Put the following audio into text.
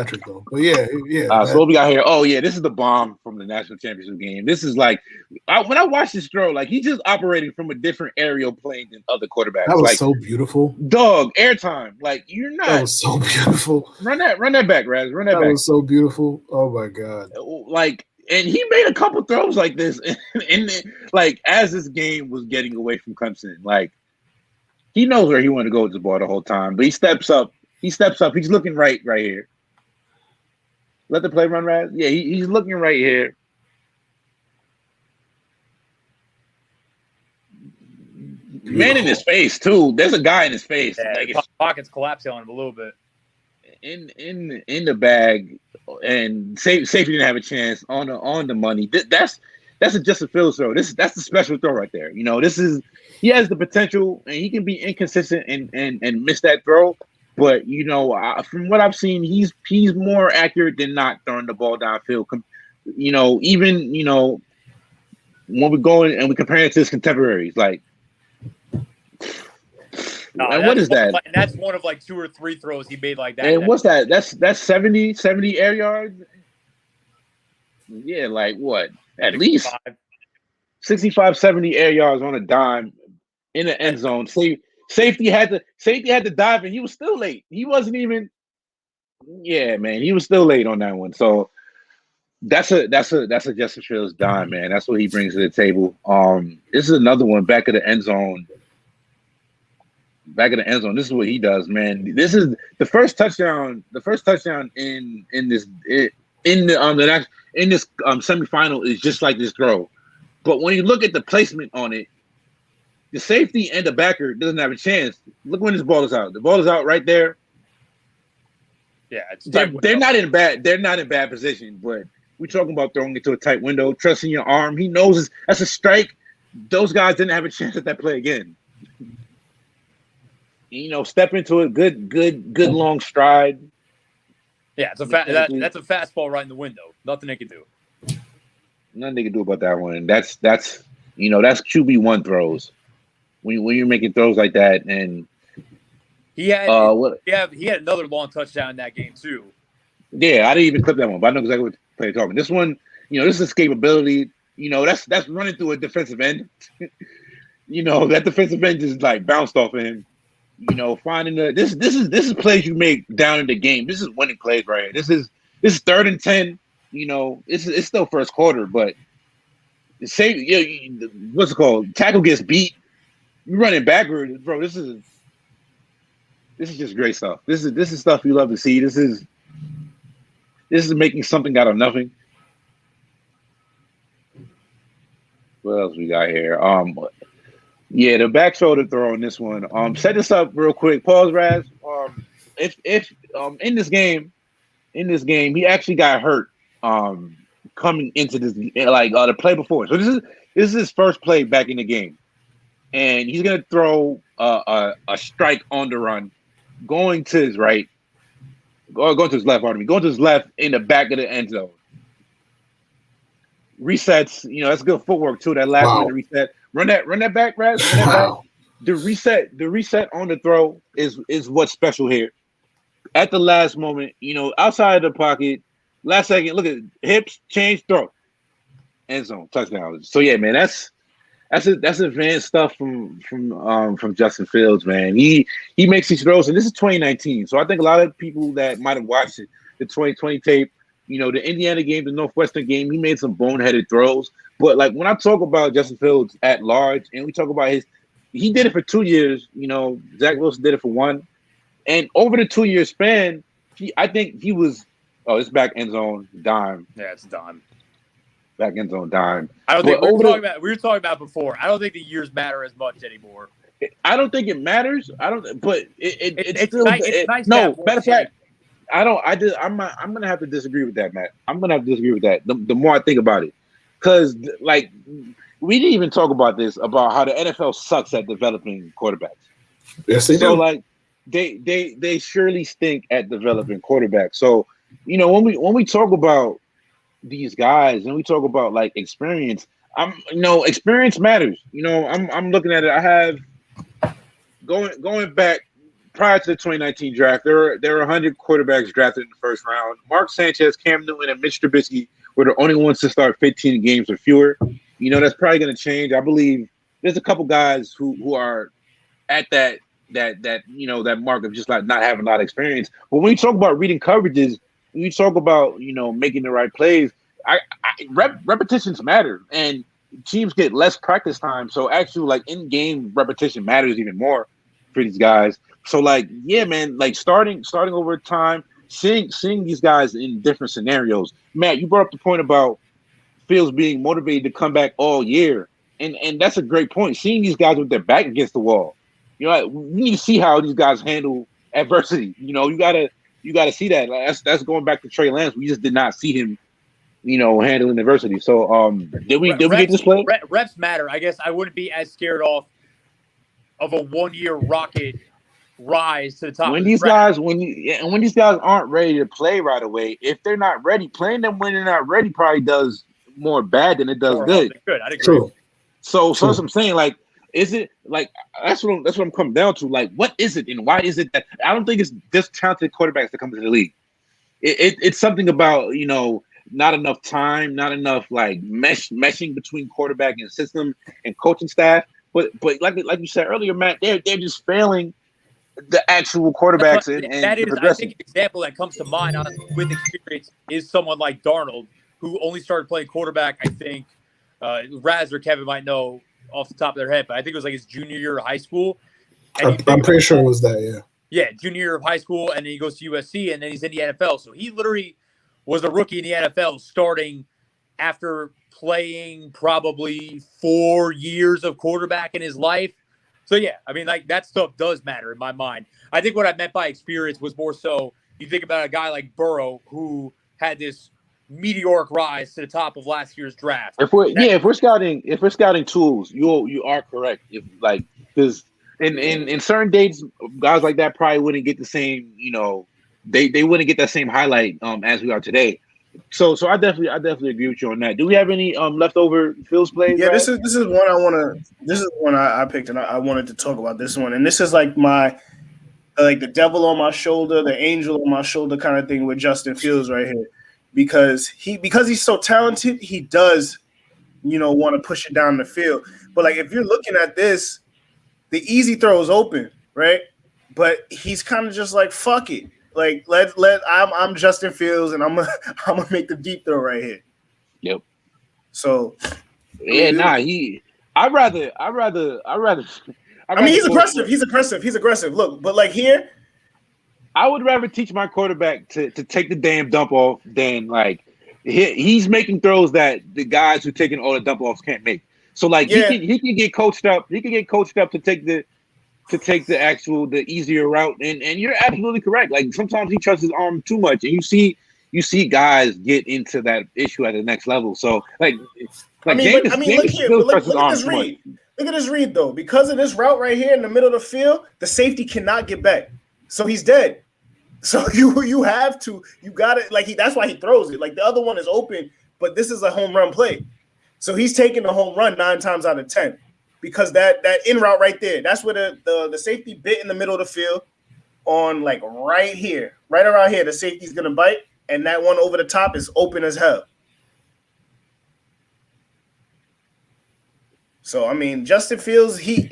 Patrick though. But yeah. So what we got here? Oh yeah, this is the bomb from the national championship game. This is like when I watched this throw, like he's just operating from a different aerial plane than other quarterbacks. That was like, so beautiful. Dog, airtime. Like you're not. That was so beautiful. Run that back, Raz. Run that back. That was so beautiful. Oh my God. Like, and he made a couple throws like this, and like as this game was getting away from Clemson, like he knows where he wanted to go with the ball the whole time, but he steps up. He's looking right here. Let the play run, Raz. Yeah, he's looking right here. Man in his face too. There's a guy in his face. Yeah, like pockets collapsing on him a little bit. In the bag, and safety didn't have a chance on the money. That's a Justin Fields throw. That's the special throw right there. You know, he has the potential, and he can be inconsistent and miss that throw. But you know, from what I've seen, he's more accurate than not throwing the ball downfield. You know, even when we go in and we compare it to his contemporaries, like. And what is that? And that's one of like 2 or 3 throws he made like that. And what's that? That's 70 air yards. Yeah, like what? At least 65, 70 air yards on a dime in the end zone. Safety had to dive, and he was still late. He wasn't even. Yeah, man, he was still late on that one. So that's a Justin Fields dime, man. That's what he brings to the table. This is another one back of the end zone. Back of the end zone. This is what he does, man. This is the first touchdown. The first touchdown in this semifinal is just like this throw. But when you look at the placement on it, the safety and the backer doesn't have a chance. Look when this ball is out. The ball is out right there. Yeah, they're not in bad position, but we're talking about throwing it to a tight window, trusting your arm. He knows that's a strike. Those guys didn't have a chance at that play again. You know, step into it. Good long stride. Yeah, it's that's a fastball right in the window. Nothing they can do. Nothing they can do about that one. That's QB1 throws. When you're making throws like that, and he had another long touchdown in that game too. Yeah, I didn't even clip that one, but I know exactly what play talking. This one, this is escapability. That's running through a defensive end. That defensive end just like bounced off of him. Finding this is plays you make down in the game. This is winning plays right here. This is 3rd and 10. It's still first quarter, but the same. What's it called? Tackle gets beat. You're running backwards, bro. This is just great stuff. This is stuff you love to see. This is making something out of nothing. What else we got here? Yeah, the back shoulder throw on this one. Set this up real quick. Pause, Raz. If in this game, he actually got hurt. Coming into this the play before. So this is his first play back in the game, and he's gonna throw a strike on the run, going to his right, going to his left. Pardon me, going to his left in the back of the end zone. Resets. That's good footwork too. That last minute reset. Run that back, Raz. Run that back. The reset on the throw is what's special here. At the last moment, outside of the pocket, last second, look at hips, change, throw, end zone, touchdown. So yeah, man, that's advanced stuff from Justin Fields, man. He makes these throws, and this is 2019. So I think a lot of people that might have watched the 2020 tape, the Indiana game, the Northwestern game, he made some boneheaded throws. But like when I talk about Justin Fields at large, and we talk about he did it for 2 years. Zach Wilson did it for 1, and over the 2-year span, I think he was. Oh, it's back end zone dime. Yeah, it's dime. Back end zone dime. I don't think we were talking about before. I don't think the years matter as much anymore. I don't think it matters. I don't. But it's still nice. No, matter of fact, I don't. I'm gonna have to disagree with that, Matt. I'm gonna have to disagree with that. The more I think about it, because like we didn't even talk about this about how the NFL sucks at developing quarterbacks. Yes, they do. So like they surely stink at developing quarterbacks. So. When we talk about these guys and we talk about like experience, experience matters. I'm looking at it. I have going back prior to the 2019 draft, there were 100 quarterbacks drafted in the first round. Mark Sanchez, Cam Newton, and Mitch Trubisky were the only ones to start 15 games or fewer. That's probably going to change. I believe there's a couple guys who are at that mark of just like not having a lot of experience. But when you talk about reading coverages, when you talk about making the right plays, repetitions matter, and teams get less practice time. So actually, like in-game repetition matters even more for these guys. So like, yeah, man, like starting over time, seeing these guys in different scenarios. Matt, you brought up the point about Fields being motivated to come back all year, and that's a great point. Seeing these guys with their back against the wall, we need to see how these guys handle adversity. You gotta see that. Like, that's going back to Trey Lance. We just did not see him, handling adversity. So, did we get this play? Reps matter. I guess I wouldn't be as scared of a 1-year rocket rise to the top. When these guys aren't ready to play right away, if they're not ready, playing them when they're not ready probably does more bad than it does good. I'd agree. True. So that's what I'm saying. Like, is it like that's what I'm coming down to? Like, what is it and why is it that I don't think it's just talented quarterbacks that come to the league? It's something about not enough time, not enough like meshing between quarterback and system and coaching staff. But like you said earlier, Matt, they're just failing the actual quarterbacks and that is, progressing. I think, an example that comes to mind with experience is someone like Darnold, who only started playing quarterback. I think Raz or Kevin might know off the top of their head, but I think it was like his junior year of high school. I'm pretty sure it was that, yeah. Yeah, junior year of high school, and then he goes to USC, and then he's in the NFL. So he literally was a rookie in the NFL starting after playing probably 4 years of quarterback in his life. So, yeah, I mean, like, that stuff does matter in my mind. I think what I meant by experience was more so you think about a guy like Burrow who had this meteoric rise to the top of last year's draft. If we're scouting tools, you are correct. Because in certain dates, guys like that probably wouldn't get the same, they wouldn't get that same highlight as we are today. So I definitely agree with you on that. Do we have any leftover Fields plays? Yeah, right? this is one I picked, and I wanted to talk about this one. And this is like my the devil on my shoulder, the angel on my shoulder kind of thing with Justin Fields right here. Because he's so talented, he does, want to push it down the field. But like if you're looking at this, the easy throw is open, right? But he's kind of just like, fuck it. Like I'm Justin Fields and I'm gonna make the deep throw right here. Yep. So yeah, I'd rather I mean, he's aggressive. He's aggressive. Look, but like here, I would rather teach my quarterback to take the damn dump off than like he's making throws that the guys who taking all the dump offs can't make. So like he can get coached up. He can get coached up to take the easier route. And you're absolutely correct. Like sometimes he trusts his arm too much, and you see guys get into that issue at the next level. So look at this read. Look at this read though. Because of this route right here in the middle of the field, the safety cannot get back. So he's dead. So you got it. Like that's why he throws it. Like the other one is open, but this is a home run play. So he's taking the home run 9 times out of 10 because that in route right there, that's where the safety bit in the middle of the field on like right here, right around here. The safety's gonna bite, and that one over the top is open as hell. So I mean, Justin Fields, he's